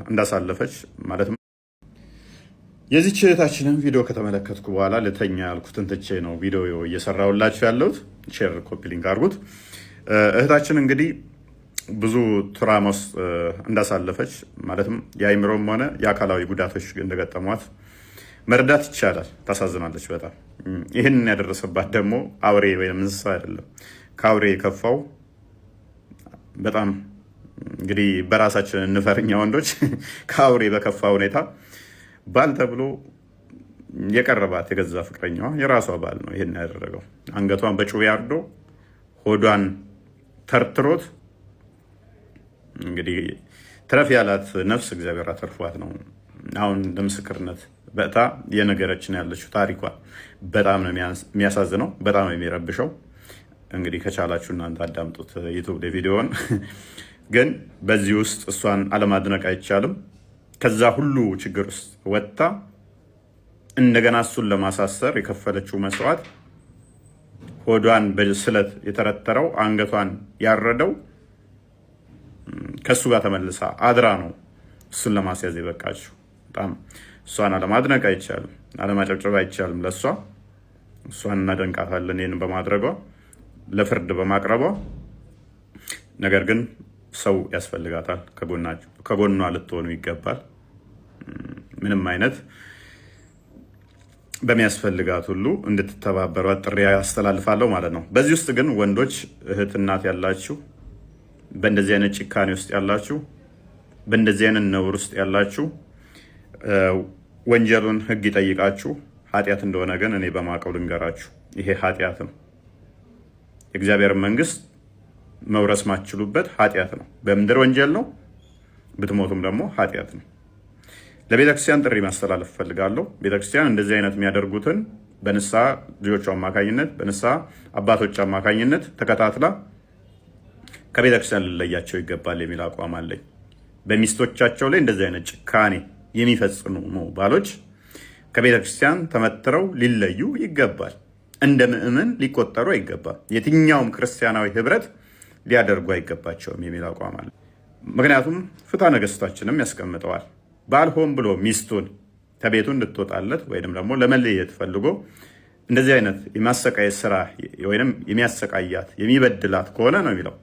እንዳሳለፈች ማለትም የዚች እህታችንን ቪዲዮ ከተመለከትኩ በኋላ ልተኛ ያልኩትን ትቼ ነው ቪዲዮ እየሰራሁላችሁ ያለሁት። ሼር ኮፒ ሊንክ አድርጉት። እህታችን እንግዲህ ብዙ ትራውማ እንዳሳለፈች ማለትም የአይምሮም ሆነ የአካላዊ ጉዳቶች እንደገጠሟት መረዳት ይቻላል። ታሳዝናለች በጣም። ይህንን ያደረሰባት ደግሞ አውሬ ወይም እንስሳ አይደለም፣ ከአውሬ የከፋው በጣም እንግዲህ በራሳችን እንፈርኛ ወንዶች ከአውሬ በከፋ ሁኔታ ባል ተብሎ የቀረባት የገዛ ፍቅረኛዋ የራሷ ባል ነው ይህን ያደረገው። አንገቷን በጩቤ አርዶ ሆዷን ተርትሮት እንግዲህ ትረፍ ያላት ነፍስ እግዚአብሔር አተርፏት ነው አሁን ለምስክርነት በጣ የነገረችን ያለችው ታሪኳ። በጣም ነው የሚያሳዝነው፣ በጣም ነው የሚረብሸው። እንግዲህ ከቻላችሁ እናንተ አዳምጡት ዩቲዩብ ላይ ቪዲዮውን። ግን በዚህ ውስጥ እሷን አለማድነቅ አይቻልም። ከዛ ሁሉ ችግር ውስጥ ወጥታ እንደገና እሱን ለማሳሰር የከፈለችው መስዋዕት፣ ሆዷን በስለት የተረተረው፣ አንገቷን ያረደው ከሱ ጋር ተመልሳ አድራ ነው እሱን ለማስያዝ የበቃችው። በጣም እሷን አለማድነቅ አይቻልም፣ አለማጨብጨብ አይቻልም። ለእሷ እሷን እናደንቃታለን ይህን በማድረጓ ለፍርድ በማቅረቧ። ነገር ግን ሰው ያስፈልጋታል፣ ከጎኗ ልትሆኑ ይገባል። ምንም አይነት በሚያስፈልጋት ሁሉ እንድትተባበሯት ጥሪ ያስተላልፋለሁ ማለት ነው። በዚህ ውስጥ ግን ወንዶች እህት እናት ያላችሁ፣ በእንደዚህ አይነት ጭካኔ ውስጥ ያላችሁ፣ በእንደዚህ አይነት ነውር ውስጥ ያላችሁ ወንጀሉን ሕግ ይጠይቃችሁ። ኃጢአት እንደሆነ ግን እኔ በማቀው ልንገራችሁ፣ ይሄ ኃጢአት ነው። የእግዚአብሔር መንግስት መውረስ ማትችሉበት ኃጢአት ነው። በምድር ወንጀል ነው፣ ብትሞቱም ደግሞ ኃጢአት ነው። ለቤተክርስቲያን ጥሪ ማስተላለፍ ፈልጋለሁ። ቤተክርስቲያን እንደዚህ አይነት የሚያደርጉትን በንስሐ ልጆቹ አማካኝነት፣ በንስሐ አባቶች አማካኝነት ተከታትላ ከቤተክርስቲያን ልለያቸው ይገባል የሚል አቋም አለኝ። በሚስቶቻቸው ላይ እንደዚህ አይነት ጭካኔ የሚፈጽሙ ባሎች ከቤተክርስቲያን ተመትረው ሊለዩ ይገባል። እንደ ምእመን ሊቆጠሩ አይገባም። የትኛውም ክርስቲያናዊ ህብረት ሊያደርጉ አይገባቸውም የሚል አቋም አለ። ምክንያቱም ፍትሐ ነገሥታችንም ያስቀምጠዋል። ባል ሆን ብሎ ሚስቱን ከቤቱ እንድትወጣለት ወይም ደግሞ ለመለየት ፈልጎ እንደዚህ አይነት የማሰቃየት ስራ ወይም የሚያሰቃያት የሚበድላት ከሆነ ነው የሚለው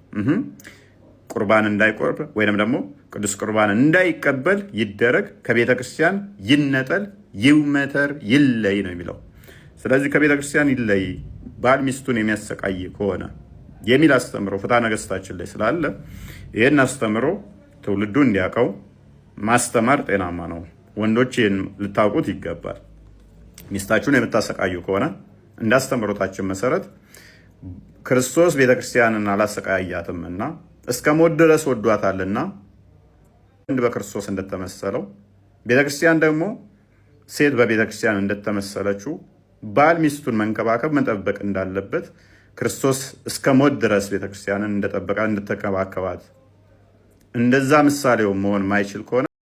ቁርባን እንዳይቆርብ ወይም ደግሞ ቅዱስ ቁርባን እንዳይቀበል ይደረግ፣ ከቤተ ክርስቲያን ይነጠል፣ ይውመተር፣ ይለይ ነው የሚለው። ስለዚህ ከቤተ ክርስቲያን ይለይ ባል ሚስቱን የሚያሰቃይ ከሆነ የሚል አስተምሮ ፍትሐ ነገሥታችን ላይ ስላለ ይህን አስተምሮ ትውልዱ እንዲያውቀው ማስተማር ጤናማ ነው። ወንዶች ይህን ልታውቁት ይገባል። ሚስታችሁን የምታሰቃዩ ከሆነ እንዳስተምሮታችን መሰረት ክርስቶስ ቤተክርስቲያንን አላሰቃያትም እና እስከ ሞት ድረስ ወዷታልና ወንድ በክርስቶስ እንደተመሰለው ቤተክርስቲያን ደግሞ ሴት በቤተክርስቲያን እንደተመሰለችው ባል ሚስቱን መንከባከብ መጠበቅ እንዳለበት ክርስቶስ እስከ ሞት ድረስ ቤተክርስቲያንን እንደጠበቃ እንድትከባከባት እንደዛ ምሳሌው መሆን ማይችል ከሆነ